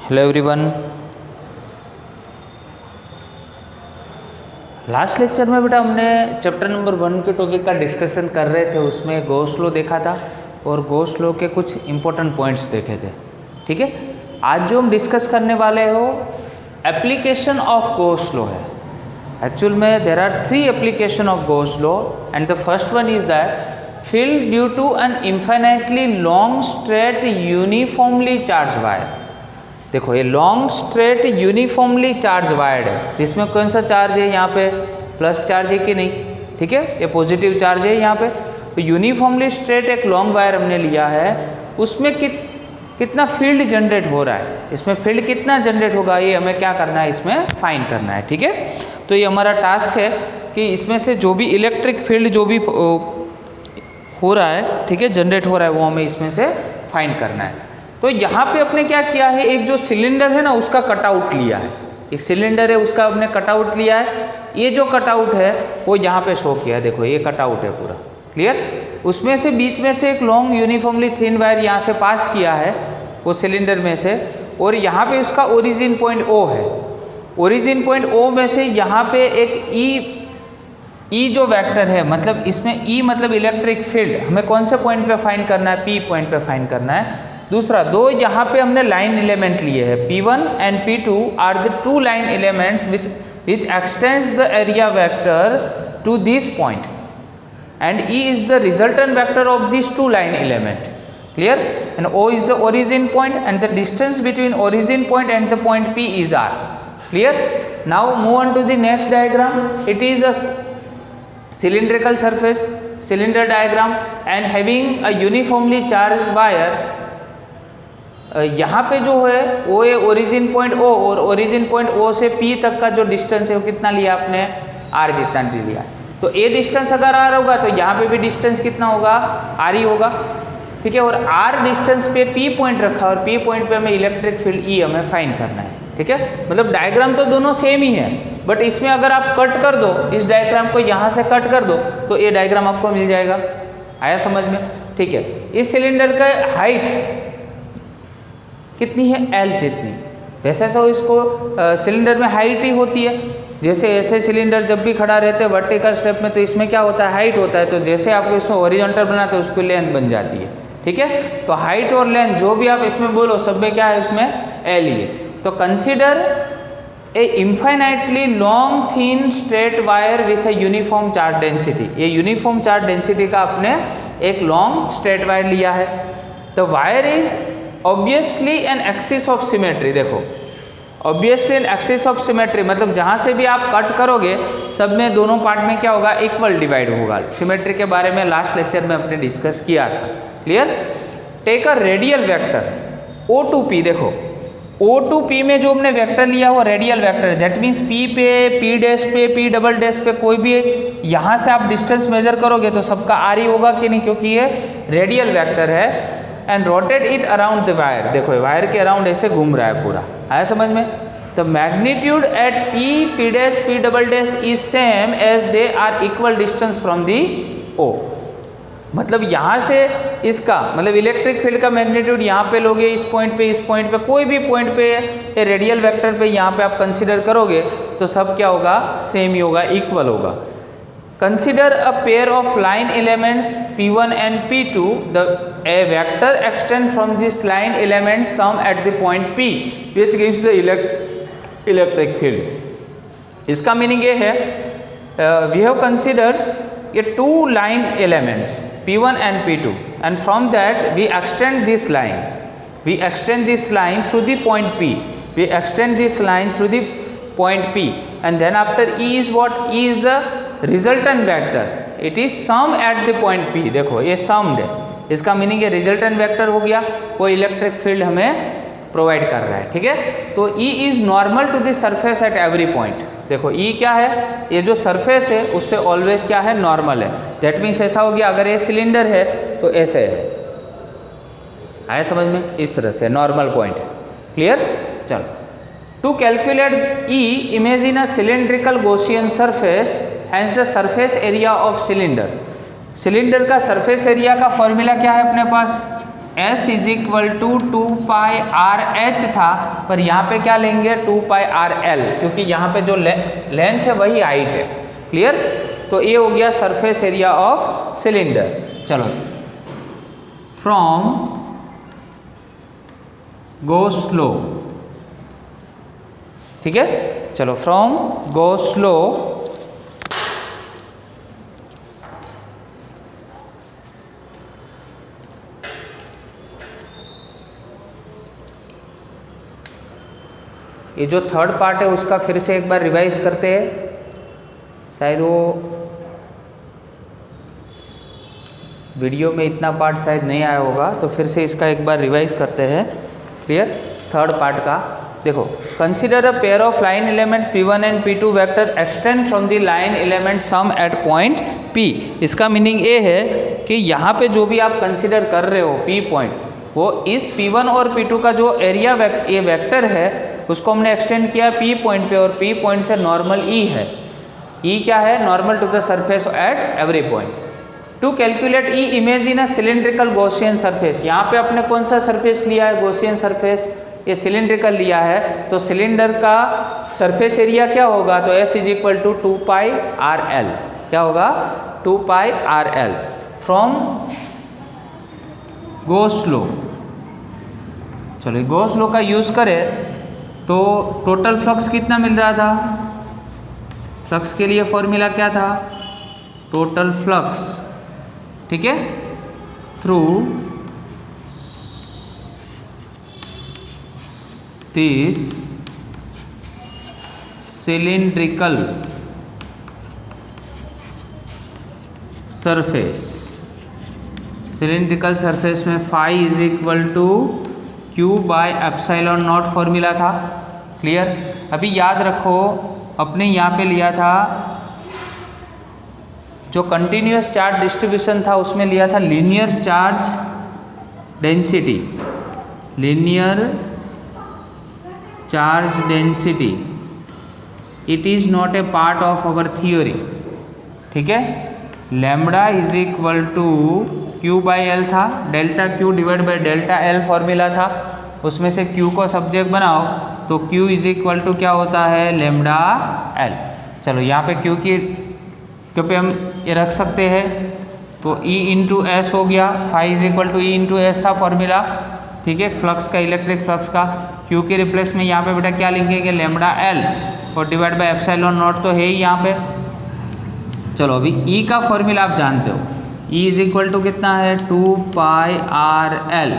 Hello everyone. Last lecture में बेटा हमने चैप्टर नंबर 1 के टॉपिक का डिस्कशन कर रहे थे, उसमें गॉस लॉ देखा था और गॉस लॉ के कुछ इंपॉर्टेंट पॉइंट्स देखे थे। ठीक है, आज जो हम डिस्कस करने वाले हो एप्लीकेशन ऑफ गॉस लॉ है। एक्चुअल में there are 3 application of Gauss law and the first one is that filled due to an infinitely long straight uniformly charged wire। देखो ये long straight uniformly charge wired है, जिसमें कौन सा charge है यहाँ पे, प्लस चार्ज है कि नहीं। ठीक है, ये पॉजिटिव चार्ज है यहाँ पे। तो यूनिफॉर्मली स्ट्रेट एक लॉन्ग वायर हमने लिया है, उसमें कितना फील्ड जनरेट हो रहा है, इसमें फील्ड कितना जनरेट होगा ये हमें क्या करना है, इसमें फाइंड करना है। ठीक है, तो ये हमारा टास्क है कि इसमें से जो भी इलेक्ट्रिक फील्ड जो भी हो रहा है, ठीक है, जनरेट हो रहा है, वो हमें इसमें से फाइंड करना है। तो यहाँ पे अपने क्या किया है, एक जो सिलेंडर है ना उसका कटआउट लिया है, एक सिलेंडर है उसका अपने कटआउट लिया है। ये जो कटआउट है वो यहाँ पे शो किया है, देखो ये कटआउट है पूरा क्लियर। उसमें से बीच में से एक लॉन्ग यूनिफॉर्मली थिन वायर यहाँ से पास किया है वो सिलेंडर में से, और यहाँ पे उसका ओरिजिन पॉइंट O है। ओरिजिन पॉइंट O में से यहाँ पे एक ई जो वेक्टर है, मतलब इसमें ई मतलब इलेक्ट्रिक फील्ड हमें कौन से पॉइंट पे फाइंड करना है, P पॉइंट पे फाइंड करना है। दूसरा, दो यहाँ पे हमने लाइन एलिमेंट लिए हैं, P1 and P2 are the 2 line elements which extends the area vector to this point and E is the resultant vector of this 2 line element. Clear, and O is the origin point and the distance between origin point and the point P is R। Clear, now move on to the next diagram. It is a cylindrical surface, cylinder diagram and having a uniformly charged wire। यहाँ पे जो है वो है origin point O, और origin point O से P तक का जो डिस्टेंस है वो कितना लिया आपने, R जितना लिया। तो ये डिस्टेंस अगर R होगा तो यहाँ पे भी डिस्टेंस कितना होगा, R ही होगा। ठीक है, और R डिस्टेंस पे P पॉइंट रखा और P पॉइंट पे हमें इलेक्ट्रिक फील्ड E हमें फाइंड करना है। ठीक है, मतलब डायग्राम तो दोनों सेम ही है, बट इसमें अगर आप कट कर दो, इस डायग्राम को यहाँ से कट कर दो तो ये डायग्राम आपको मिल जाएगा। आया समझ में? ठीक है, इस सिलेंडर का हाइट कितनी है, L जितनी। वैसे तो इसको सिलेंडर में हाइट ही होती है, जैसे ऐसे सिलेंडर जब भी खड़ा रहते हैं वर्टिकल स्टेप में तो इसमें क्या होता है, हाइट होता है। तो जैसे आपको इसमें हॉरिजॉन्टल बनाते हैं उसको लेंथ बन जाती है। ठीक है, तो हाइट और लेंथ जो भी आप इसमें बोलो सब में क्या है, उसमें L ही है। तो consider a infinitely long thin straight wire with a uniform charge density. ये यूनिफॉर्म चार्ज डेंसिटी का आपने एक लॉन्ग स्ट्रेट वायर लिया है। The wire is obviously an axis of symmetry. देखो obviously an axis of symmetry मतलब जहाँ से भी आप कट करोगे सब में दोनों पार्ट में क्या होगा, इक्वल डिवाइड होगा। सिमेट्री के बारे में लास्ट लेक्चर में अपने डिस्कस किया था। Clear, take a radial vector O2P। देखो O2P में जो हमने वेक्टर लिया वो रेडियल वेक्टर है, दैट मीन्स P पे, P डैश पे, P डबल डैश पे कोई भी यहाँ से आप डिस्टेंस मेजर करोगे तो सबका R ही होगा कि नहीं, क्योंकि ये रेडियल वेक्टर है। And rotate it around the wire. देखो वायर के अराउंड ऐसे घूम रहा है पूरा। आया समझ में? The magnitude at P dash, P double dash is same as they are equal distance from the O। मतलब यहाँ से इसका मतलब इलेक्ट्रिक फील्ड का मैग्नीट्यूड यहाँ पे लोगे, इस पॉइंट पे, इस पॉइंट पे, कोई भी पॉइंट पे रेडियल वेक्टर पे यहाँ पे आप कंसीडर करोगे तो सब क्या होगा, सेम ही होगा, इक्वल होगा। Consider a pair of line elements P1 and P2। The a vector extend from this line element sum at the point P which gives the electric field. इसका मीनिंग ये है, वी हैव कंसीडर्ड ये 2 line elements P1 and P2 and from that we extend this line through the point P, we extend this line through the point P and then after E is what, E is the resultant vector, it is sum at the point P। देखो ये summed है, इसका meaning ये resultant vector हो गया, वो electric field हमें provide कर रहा है। ठीक है, तो E is normal to the surface at every point. देखो E क्या है, ये जो सरफेस है उससे ऑलवेज क्या है, नॉर्मल है। दैट मीन्स ऐसा हो गया, अगर ये सिलेंडर है तो ऐसे है। आया समझ में? इस तरह से नॉर्मल पॉइंट है। क्लियर, चलो to calculate E imagine a cylindrical Gaussian surface, hence the surface area of cylinder. Cylinder का सरफेस एरिया का फॉर्मूला क्या है अपने पास, S is equal to 2πr/h था, पर यहाँ पे क्या लेंगे 2πr/l, क्योंकि यहाँ पे जो लेंथ है वही हाइट है। क्लियर? तो ये हो गया सरफेस एरिया ऑफ सिलेंडर। चलो, फ्रॉम गो स्लो, ठीक है। चलो, फ्रॉम गो स्लो ये जो थर्ड पार्ट है उसका फिर से एक बार रिवाइज करते हैं, शायद वो वीडियो में इतना पार्ट शायद नहीं आया होगा, तो फिर से इसका एक बार रिवाइज करते हैं। क्लियर? थर्ड पार्ट का देखो, consider a pair of line elements P1 and P2 vector extend from the line element sum at point P। इसका मीनिंग ये है कि यहाँ पे जो भी आप कंसिडर कर रहे हो P पॉइंट, वो इस P1 और P2 का जो एरिया ये वेक्टर है उसको हमने एक्सटेंड किया P पॉइंट पे, और P पॉइंट से नॉर्मल E है। E क्या है? Normal to the surface at every point. To calculate E imagine a cylindrical Gaussian surface. यहाँ पे अपने कौन सा सरफेस लिया है? Gaussian surface. ये सिलिंड्रिकल लिया है, तो सिलेंडर का सरफेस एरिया क्या होगा? तो S is equal to 2πr/l। क्या होगा? 2πr/l। फ्रॉम गो स्लो, चलो गो स्लो का यूज करें तो टोटल फ्लक्स कितना मिल रहा था? फ्लक्स के लिए फॉर्मूला क्या था? टोटल फ्लक्स, ठीक है, through this cylindrical surface. Cylindrical surface में phi is equal to Q/ε0 formula था। क्लियर? अभी याद रखो, अपने यहाँ पे लिया था जो कंटिन्यूअस चार्ज डिस्ट्रीब्यूशन था उसमें लिया था linear charge density. Linear charge density, it is not a part of our theory, ठीक है। Lambda is equal to Q/L था, delta Q divide by delta L formula था, उसमें से Q को सब्जेक्ट बनाओ तो Q इज इक्वल टू क्या होता है? Lambda L। चलो, यहाँ पे Q की क्यों पे हम ये रख सकते हैं, तो E इंटू एस हो गया। Phi is equal to E into S था फॉर्मूला, ठीक है, फ्लक्स का, इलेक्ट्रिक फ्लक्स का। Q के रिप्लेस में यहाँ पे बेटा क्या लिखेंगे? लैम्बडा L, और डिवाइड बाई ε0 तो है ही यहाँ पे। चलो, अभी E का फॉर्मूला आप जानते हो, E इज इक्वल टू कितना है? 2πr/l,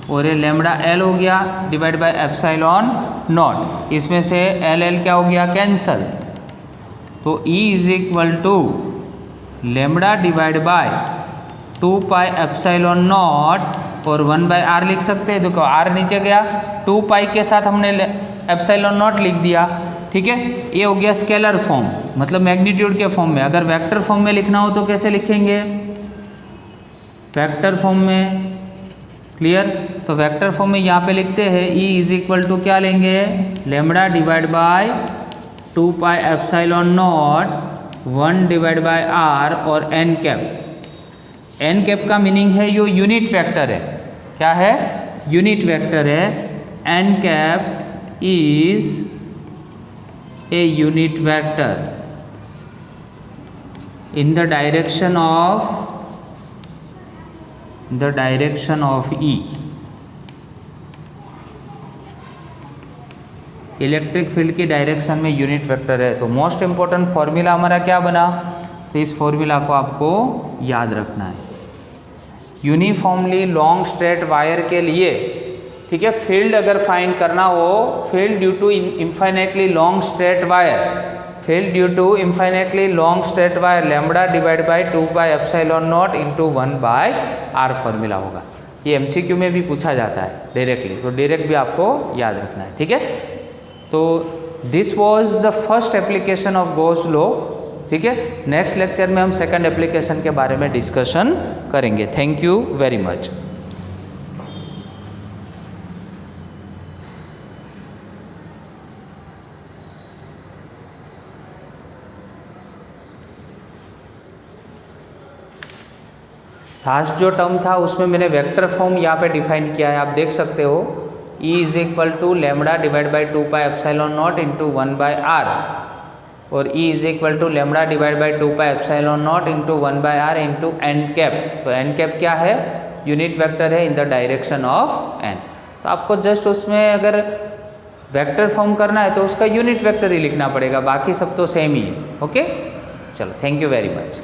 और ये लैम्बडा L हो गया डिवाइड बाई ε0। इसमें से L क्या हो गया? कैंसल। तो E is equal to lambda divide by 2πε0 और 1/r लिख सकते हैं। देखो R नीचे गया, 2π के साथ हमने ε0 लिख दिया, ठीक है। ये हो गया स्केलर फॉर्म, मतलब मैग्नीट्यूड के फॉर्म में। अगर वेक्टर फॉर्म में लिखना हो तो कैसे लिखेंगे? वेक्टर फॉर्म में। क्लियर? तो वेक्टर फॉर्म में यहाँ पे लिखते हैं E इज इक्वल टू क्या लेंगे? Lambda divide by 2πε0 1 divide by r और n कैप। n कैप का मीनिंग है यो यूनिट वेक्टर है। क्या है? यूनिट वेक्टर है। n cap is a unit vector in the direction of E। Electric field की डायरेक्शन में यूनिट वेक्टर है। तो मोस्ट इम्पोर्टेंट फॉर्मूला हमारा क्या बना? तो इस फॉर्मूला को आपको याद रखना है। यूनिफॉर्मली लॉन्ग स्ट्रेट वायर के लिए, ठीक है, फील्ड अगर फाइंड करना हो, field due to infinitely long straight wire, field due to infinitely long straight wire, lambda divide by 2πε0 into 1/r formula होगा। ये MCQ में भी पूछा जाता है डायरेक्टली, तो डायरेक्ट भी आपको याद रखना है, ठीक है। तो this was the first application of Gauss law, ठीक है। नेक्स्ट लेक्चर में हम सेकंड एप्लीकेशन के बारे में डिस्कशन करेंगे। Thank you very much. Last जो टर्म था उसमें मैंने वेक्टर फॉर्म यहाँ पे डिफाइन किया है, आप देख सकते हो E is equal to lambda divide by 2 pi epsilon nought into 1 by R, और E is equal to lambda divide by 2 pi epsilon nought into 1 by R into N cap. तो एन कैप क्या है? Unit vector है in the direction of N. तो आपको just उसमें अगर vector form करना है तो उसका यूनिट वेक्टर ही लिखना पड़ेगा, बाकी सब तो सेम ही है। ओके, चलो, थैंक यू वेरी मच।